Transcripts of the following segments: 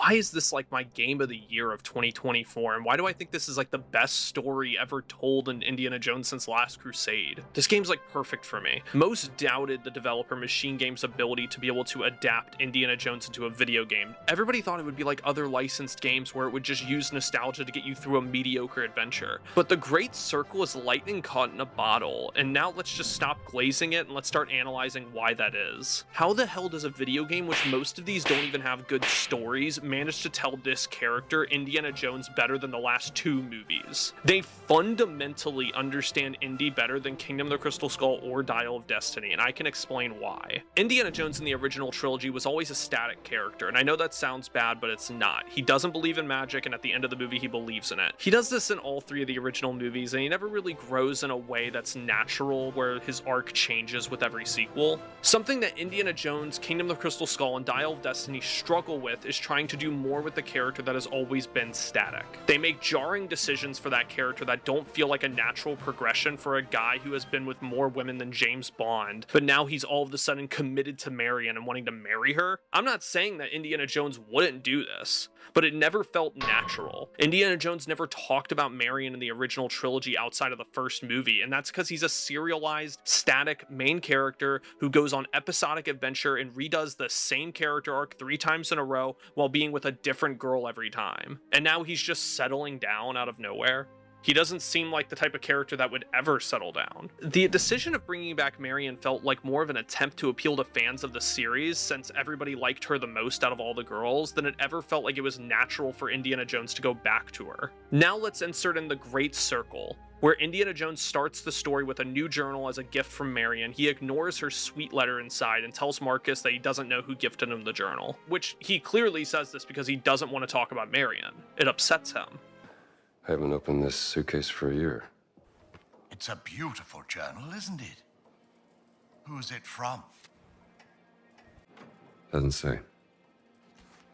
why is this like my game of the year of 2024? And why do I think this is like the best story ever told in Indiana Jones since Last Crusade? This game's like perfect for me. Most doubted the developer Machine Games' ability to be able to adapt Indiana Jones into a video game. Everybody thought it would be like other licensed games where it would just use nostalgia to get you through a mediocre adventure. But The Great Circle is lightning caught in a bottle, and now let's just stop glazing it and let's start analyzing why that is. How the hell does a video game, which most of these don't even have good stories, manage to tell this character, Indiana Jones, better than the last 2 movies? They fundamentally understand Indy better than Kingdom of the Crystal Skull or Dial of Destiny, and I can explain why. Indiana Jones in the original trilogy was always a static character, and I know that sounds bad, but it's not. He doesn't believe in magic, and at the end of the movie, he believes in it. He does this in all 3 of the original movies, and he never really grows in a way that's natural, where his arc changes with every sequel. Something that Indiana Jones, Kingdom of the Crystal Skull, and Dial of Destiny struggle with is trying to do more with the character that has always been static. They make jarring decisions for that character that don't feel like a natural progression for a guy who has been with more women than James Bond, but now he's all of a sudden committed to Marion and wanting to marry her. I'm not saying that Indiana Jones wouldn't do this, but it never felt natural. Indiana Jones never talked about Marion in the original trilogy outside of the first movie, and that's because he's a serialized, static main character who goes on episodic adventure and redoes the same character arc 3 times in a row while being with a different girl every time. And now he's just settling down out of nowhere. He doesn't seem like the type of character that would ever settle down. The decision of bringing back Marion felt like more of an attempt to appeal to fans of the series, since everybody liked her the most out of all the girls, than it ever felt like it was natural for Indiana Jones to go back to her. Now let's insert in The Great Circle, where Indiana Jones starts the story with a new journal as a gift from Marion. He ignores her sweet letter inside and tells Marcus that he doesn't know who gifted him the journal, which he clearly says this because he doesn't want to talk about Marion. It upsets him. I haven't opened this suitcase for a year. It's a beautiful journal, isn't it? Who's it from? Doesn't say.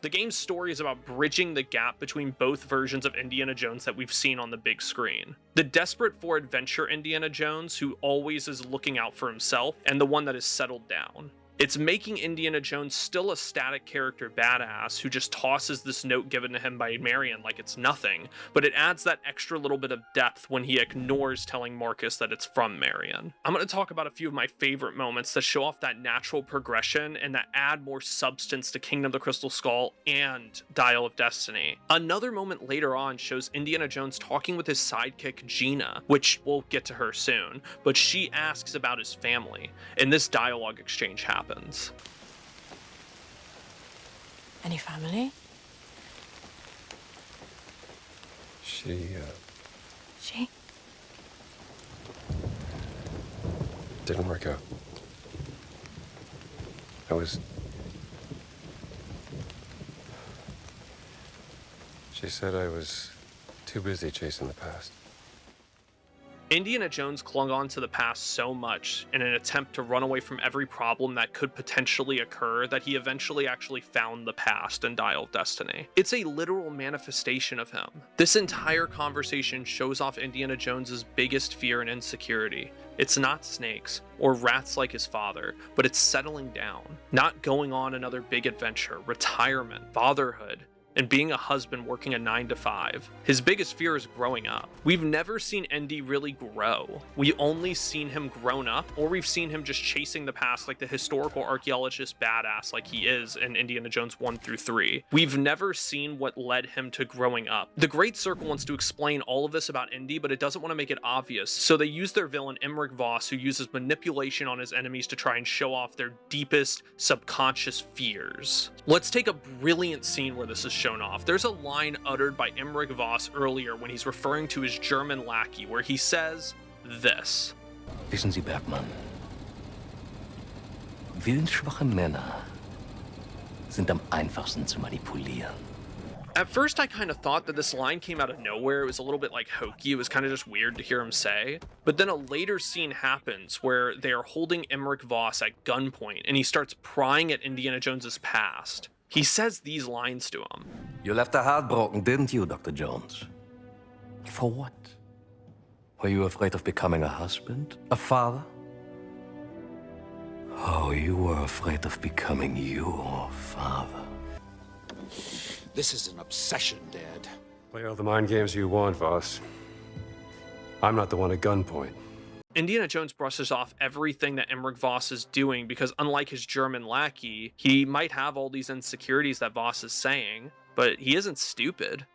The game's story is about bridging the gap between both versions of Indiana Jones that we've seen on the big screen. The desperate for adventure Indiana Jones, who always is looking out for himself, and the one that is settled down. It's making Indiana Jones still a static character badass who just tosses this note given to him by Marion like it's nothing, but it adds that extra little bit of depth when he ignores telling Marcus that it's from Marion. I'm going to talk about a few of my favorite moments that show off that natural progression and that add more substance to Kingdom of the Crystal Skull and Dial of Destiny. Another moment later on shows Indiana Jones talking with his sidekick Gina, which we'll get to her soon, but she asks about his family, and this dialogue exchange happens. Any family? She didn't work out. She said I was too busy chasing the past. Indiana Jones clung on to the past so much in an attempt to run away from every problem that could potentially occur that he eventually actually found the past in Dial of Destiny. It's a literal manifestation of him. This entire conversation shows off Indiana Jones's biggest fear and insecurity. It's not snakes or rats like his father, but it's settling down, not going on another big adventure, retirement, fatherhood, and being a husband working a 9-to-5. His biggest fear is growing up. We've never seen Indy really grow. We only seen him grown up, or we've seen him just chasing the past like the historical archaeologist badass like he is in Indiana Jones 1 through 3. We've never seen what led him to growing up. The Great Circle wants to explain all of this about Indy, but it doesn't want to make it obvious, so they use their villain Emmerich Voss, who uses manipulation on his enemies to try and show off their deepest subconscious fears. Let's take a brilliant scene where this is shown off. There's a line uttered by Emmerich Voss earlier when he's referring to his German lackey, where he says this. Wissen Sie, Bergmann, willensschwache Männer sind am einfachsten zu manipulieren. At first, I kind of thought that this line came out of nowhere. It was a little bit like hokey. It was kind of just weird to hear him say. But then a later scene happens where they are holding Emmerich Voss at gunpoint, and he starts prying at Indiana Jones's past. He says these lines to him. You left a heart broken, didn't you, Dr. Jones? For what? Were you afraid of becoming a husband? A father? Oh, you were afraid of becoming your father. This is an obsession, Dad. Play all the mind games you want, Voss. I'm not the one at gunpoint. Indiana Jones brushes off everything that Emmerich Voss is doing because, unlike his German lackey, he might have all these insecurities that Voss is saying, but he isn't stupid.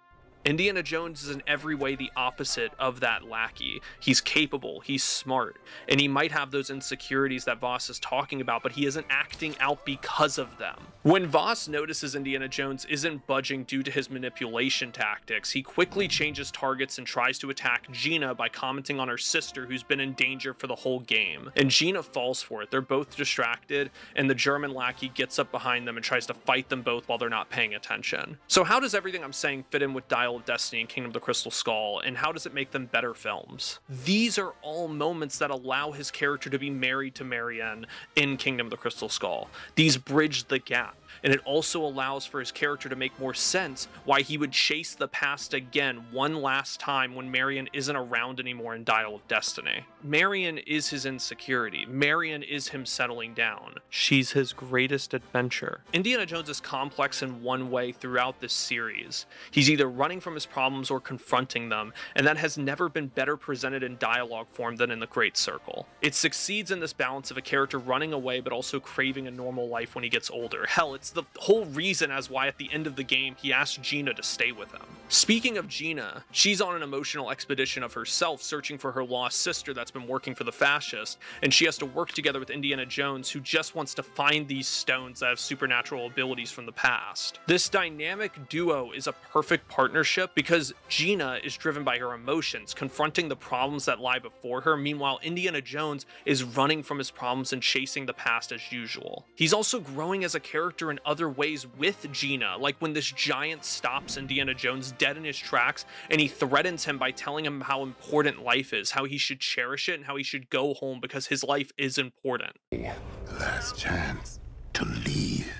Indiana Jones is in every way the opposite of that lackey. He's capable, he's smart, and he might have those insecurities that Voss is talking about, but he isn't acting out because of them. When Voss notices Indiana Jones isn't budging due to his manipulation tactics, he quickly changes targets and tries to attack Gina by commenting on her sister, who's been in danger for the whole game. And Gina falls for it. They're both distracted, and the German lackey gets up behind them and tries to fight them both while they're not paying attention. So how does everything I'm saying fit in with Dial of Destiny and Kingdom of the Crystal Skull, and how does it make them better films? These are all moments that allow his character to be married to Marianne in Kingdom of the Crystal Skull. These bridge the gap, and it also allows for his character to make more sense why he would chase the past again one last time when Marianne isn't around anymore in Dial of Destiny. Marianne is his insecurity. Marianne is him settling down. She's his greatest adventure. Indiana Jones is complex in one way throughout this series. He's either running from his problems or confronting them, and that has never been better presented in dialogue form than in The Great Circle. It succeeds in this balance of a character running away but also craving a normal life when he gets older. Hell, it's the whole reason as why at the end of the game he asked Gina to stay with him. Speaking of Gina, she's on an emotional expedition of herself searching for her lost sister that's been working for the fascists, and she has to work together with Indiana Jones, who just wants to find these stones that have supernatural abilities from the past. This dynamic duo is a perfect partnership because Gina is driven by her emotions, confronting the problems that lie before her. Meanwhile, Indiana Jones is running from his problems and chasing the past as usual. He's also growing as a character in other ways with Gina, like when this giant stops Indiana Jones dead in his tracks and he threatens him by telling him how important life is, how he should cherish it, and how he should go home because his life is important. Last chance to leave.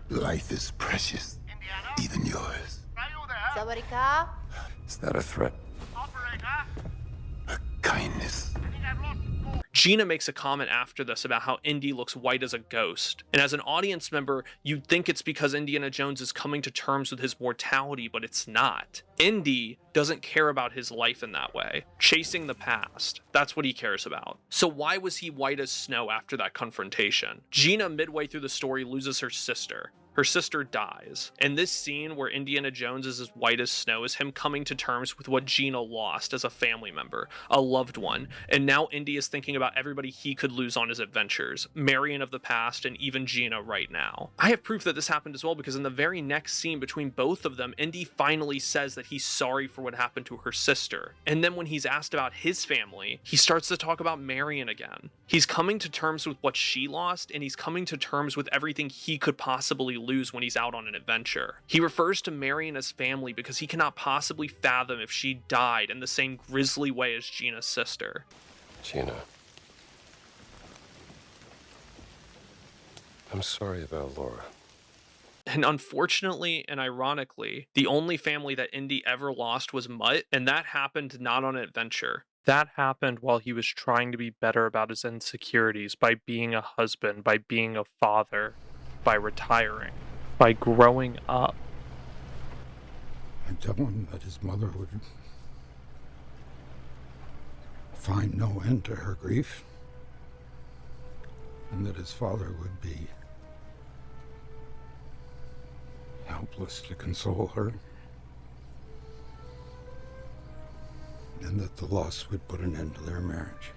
Life is precious, even yours. Sawarika? Is that a threat? A kindness. Gina makes a comment after this about how Indy looks white as a ghost, and as an audience member, you'd think it's because Indiana Jones is coming to terms with his mortality, but it's not. Indy doesn't care about his life in that way. Chasing the past, that's what he cares about. So why was he white as snow after that confrontation? Gina, midway through the story, loses her sister. Her sister dies. And this scene where Indiana Jones is as white as snow is him coming to terms with what Gina lost as a family member, a loved one. And now Indy is thinking about everybody he could lose on his adventures, Marion of the past and even Gina right now. I have proof that this happened as well because in the very next scene between both of them, Indy finally says that he's sorry for what happened to her sister. And then when he's asked about his family, he starts to talk about Marion again. He's coming to terms with what she lost, and he's coming to terms with everything he could possibly lose when he's out on an adventure. He refers to Marion as family because he cannot possibly fathom if she died in the same grisly way as Gina's sister. Gina. I'm sorry about Laura. And unfortunately and ironically, the only family that Indy ever lost was Mutt, and that happened not on an adventure. That happened while he was trying to be better about his insecurities by being a husband, by being a father, by retiring, by growing up. I tell him that his mother would find no end to her grief, and that his father would be helpless to console her, and that the loss would put an end to their marriage.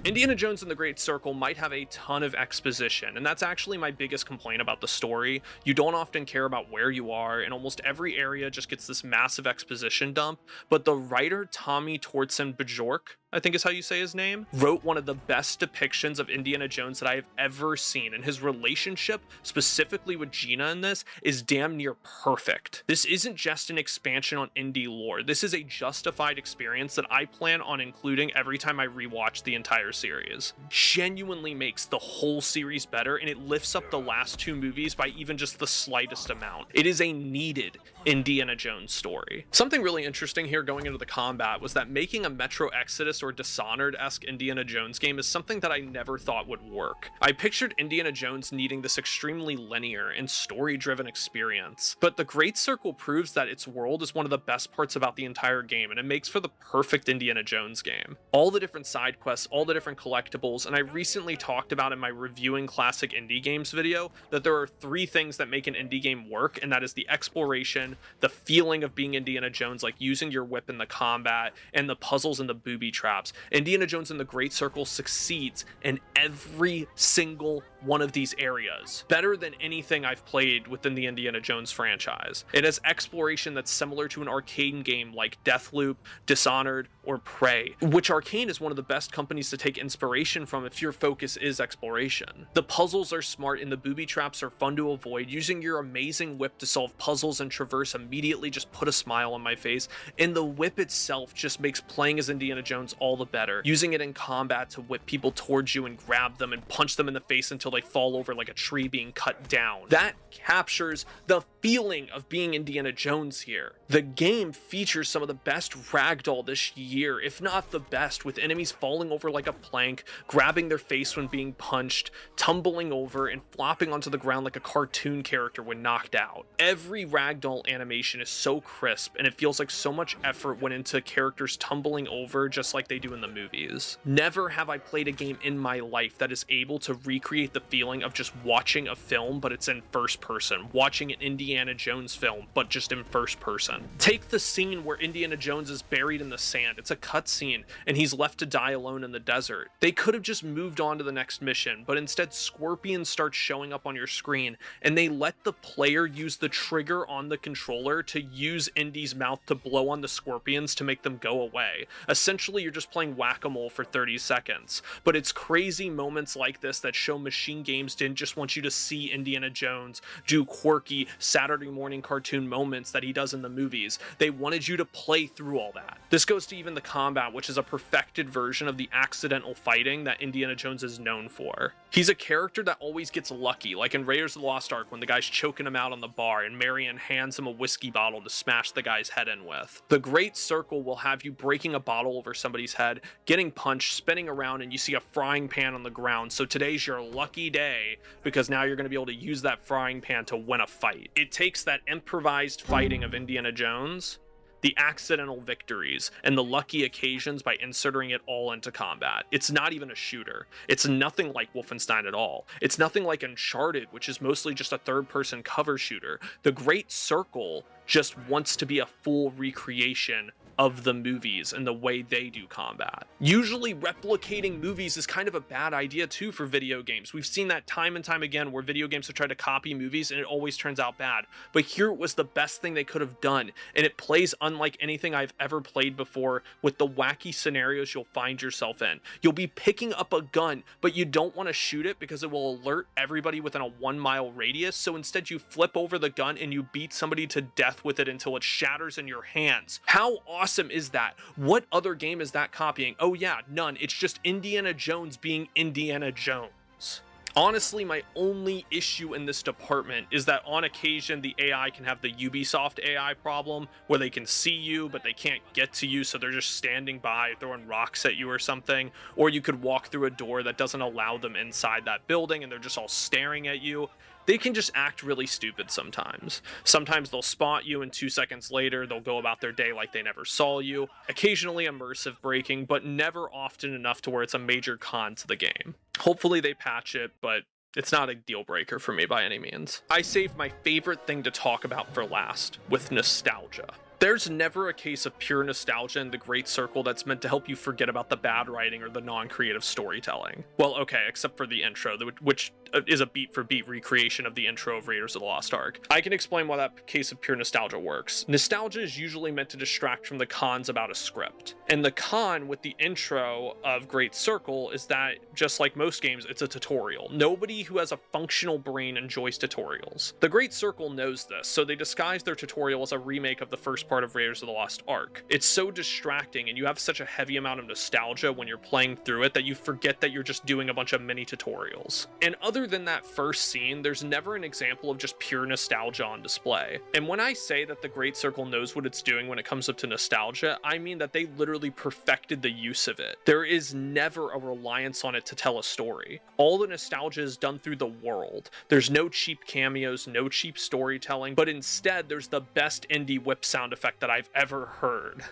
Indiana Jones and the Great Circle might have a ton of exposition, and that's actually my biggest complaint about the story. You don't often care about where you are, and almost every area just gets this massive exposition dump, but the writer Tommy Tortzen Bjork, I think is how you say his name, wrote one of the best depictions of Indiana Jones that I have ever seen, and his relationship, specifically with Gina in this, is damn near perfect. This isn't just an expansion on Indy lore, this is a justified experience that I plan on including every time I rewatch the entire series. Genuinely makes the whole series better, and it lifts up the last two movies by even just the slightest amount. It is a needed Indiana Jones story. Something really interesting here going into the combat was that making a Metro Exodus Exodus or Dishonored-esque Indiana Jones game is something that I never thought would work. I pictured Indiana Jones needing this extremely linear and story-driven experience, but The Great Circle proves that its world is one of the best parts about the entire game, and it makes for the perfect Indiana Jones game. All the different side quests, all the different collectibles, and I recently talked about in my reviewing classic indie games video that there are 3 things that make an indie game work, and that is the exploration, the feeling of being Indiana Jones, like using your whip in the combat, and the puzzles and the booby traps. Indiana Jones and the Great Circle succeeds in every single one of these areas, better than anything I've played within the Indiana Jones franchise. It has exploration that's similar to an arcade game like Deathloop, Dishonored, or Prey, which Arcane is one of the best companies to take inspiration from if your focus is exploration. The puzzles are smart and the booby traps are fun to avoid. Using your amazing whip to solve puzzles and traverse immediately just put a smile on my face, and the whip itself just makes playing as Indiana Jones all the better. Using it in combat to whip people towards you and grab them and punch them in the face until they fall over like a tree being cut down. That captures the feeling of being Indiana Jones here. The game features some of the best ragdoll this year, if not the best, with enemies falling over like a plank, grabbing their face when being punched, tumbling over, and flopping onto the ground like a cartoon character when knocked out. Every ragdoll animation is so crisp, and it feels like so much effort went into characters tumbling over just like they do in the movies. Never have I played a game in my life that is able to recreate the feeling of just watching a film, but it's in first person, watching an Indiana Jones film, but just in first person. Take the scene where Indiana Jones is buried in the sand. It's a cutscene, and he's left to die alone in the desert. They could have just moved on to the next mission, but instead scorpions start showing up on your screen, and they let the player use the trigger on the controller to use Indy's mouth to blow on the scorpions to make them go away. Essentially, you're just playing whack-a-mole for 30 seconds. But it's crazy moments like this that show Machine Games didn't just want you to see Indiana Jones do quirky Saturday morning cartoon moments that he does in the movies. They wanted you to play through all that. This goes to even the combat, which is a perfected version of the accidental fighting that Indiana Jones is known for. He's a character that always gets lucky, like in Raiders of the Lost Ark when the guy's choking him out on the bar and Marion hands him a whiskey bottle to smash the guy's head in with. The Great Circle will have you breaking a bottle over somebody's head, getting punched, spinning around, and you see a frying pan on the ground. So today's your lucky day because now you're going to be able to use that frying pan to win a fight. It takes that improvised fighting of Indiana Jones, the accidental victories, and the lucky occasions by inserting it all into combat. It's not even a shooter. It's nothing like Wolfenstein at all. It's nothing like Uncharted, which is mostly just a third-person cover shooter. The Great Circle just wants to be a full recreation of the movies and the way they do combat. Usually replicating movies is kind of a bad idea too for video games. We've seen that time and time again where video games have tried to copy movies and it always turns out bad. But here it was the best thing they could have done, and it plays unlike anything I've ever played before with the wacky scenarios you'll find yourself in. You'll be picking up a gun, but you don't want to shoot it because it will alert everybody within a 1-mile radius, so instead you flip over the gun and you beat somebody to death with it until it shatters in your hands. How awesome is that? What other game is that copying? Oh yeah, none. It's just Indiana Jones being Indiana Jones. Honestly, my only issue in this department is that on occasion the AI can have the Ubisoft AI problem where they can see you but they can't get to you, so they're just standing by throwing rocks at you or something. Or you could walk through a door that doesn't allow them inside that building and they're just all staring at you. They can just act really stupid sometimes. Sometimes they'll spot you and 2 seconds later they'll go about their day like they never saw you. Occasionally immersive breaking, but never often enough to where it's a major con to the game. Hopefully they patch it, but it's not a deal breaker for me by any means. I saved my favorite thing to talk about for last, with nostalgia. There's never a case of pure nostalgia in The Great Circle that's meant to help you forget about the bad writing or the non-creative storytelling. Well, okay, except for the intro, which is a beat-for-beat recreation of the intro of Raiders of the Lost Ark. I can explain why that case of pure nostalgia works. Nostalgia is usually meant to distract from the cons about a script. And the con with the intro of Great Circle is that, just like most games, it's a tutorial. Nobody who has a functional brain enjoys tutorials. The Great Circle knows this, so they disguise their tutorial as a remake of the first part of Raiders of the Lost Ark. It's so distracting, and you have such a heavy amount of nostalgia when you're playing through it that you forget that you're just doing a bunch of mini tutorials. And other than that first scene, there's never an example of just pure nostalgia on display. And when I say that the Great Circle knows what it's doing when it comes up to nostalgia, I mean that they literally perfected the use of it. There is never a reliance on it to tell a story. All the nostalgia is done through the world. There's no cheap cameos, no cheap storytelling, but instead there's the best indie whip sound effect that I've ever heard.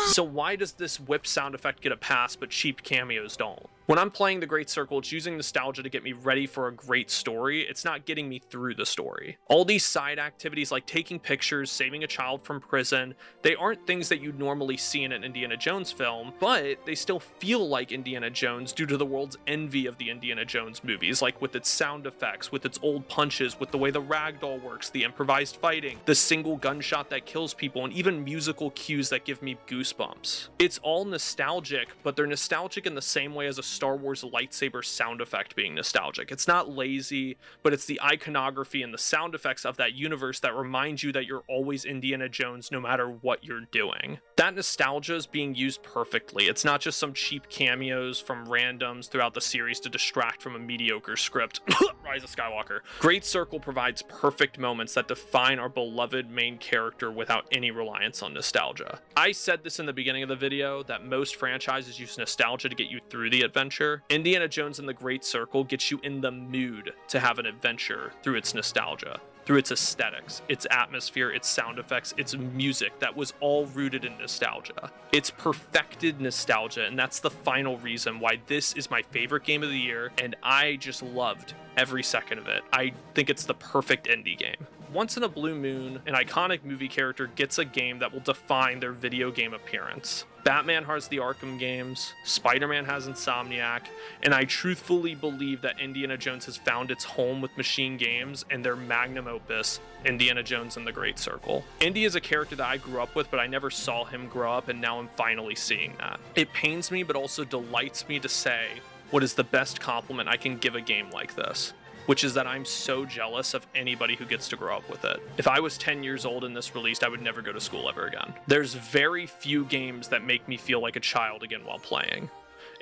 So why does this whip sound effect get a pass but cheap cameos don't? When I'm playing the Great Circle, it's using nostalgia to get me ready for a great story. It's not getting me through the story. All these side activities like taking pictures, saving a child from prison, they aren't things that you'd normally see in an Indiana Jones film, but they still feel like Indiana Jones due to the world's envy of the Indiana Jones movies, like with its sound effects, with its old punches, with the way the ragdoll works, the improvised fighting, the single gunshot that kills people, and even musical cues that give me goosebumps. It's all nostalgic, but they're nostalgic in the same way as a Star Wars lightsaber sound effect being nostalgic. It's not lazy, but it's the iconography and the sound effects of that universe that remind you that you're always Indiana Jones no matter what you're doing. That nostalgia is being used perfectly. It's not just some cheap cameos from randoms throughout the series to distract from a mediocre script. Rise of Skywalker. Great Circle provides perfect moments that define our beloved main character without any reliance on nostalgia. I said this in the beginning of the video that most franchises use nostalgia to get you through the adventure. Indiana Jones and the Great Circle gets you in the mood to have an adventure through its nostalgia, through its aesthetics, its atmosphere, its sound effects, its music that was all rooted in nostalgia. It's perfected nostalgia, and that's the final reason why this is my favorite game of the year, and I just loved every second of it. I think it's the perfect indie game. Once in a blue moon, an iconic movie character gets a game that will define their video game appearance. Batman has the Arkham games, Spider-Man has Insomniac, and I truthfully believe that Indiana Jones has found its home with Machine Games and their magnum opus, Indiana Jones and the Great Circle. Indy is a character that I grew up with, but I never saw him grow up, and now I'm finally seeing that. It pains me, but also delights me to say what is the best compliment I can give a game like this, which is that I'm so jealous of anybody who gets to grow up with it. If I was 10 years old and this released, I would never go to school ever again. There's very few games that make me feel like a child again while playing.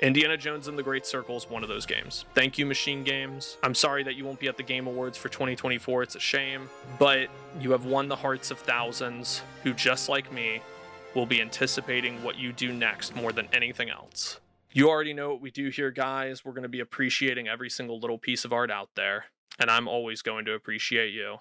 Indiana Jones and the Great Circle is one of those games. Thank you, Machine Games. I'm sorry that you won't be at the Game Awards for 2024, it's a shame, but you have won the hearts of thousands who, just like me, will be anticipating what you do next more than anything else. You already know what we do here, guys. We're going to be appreciating every single little piece of art out there, and I'm always going to appreciate you.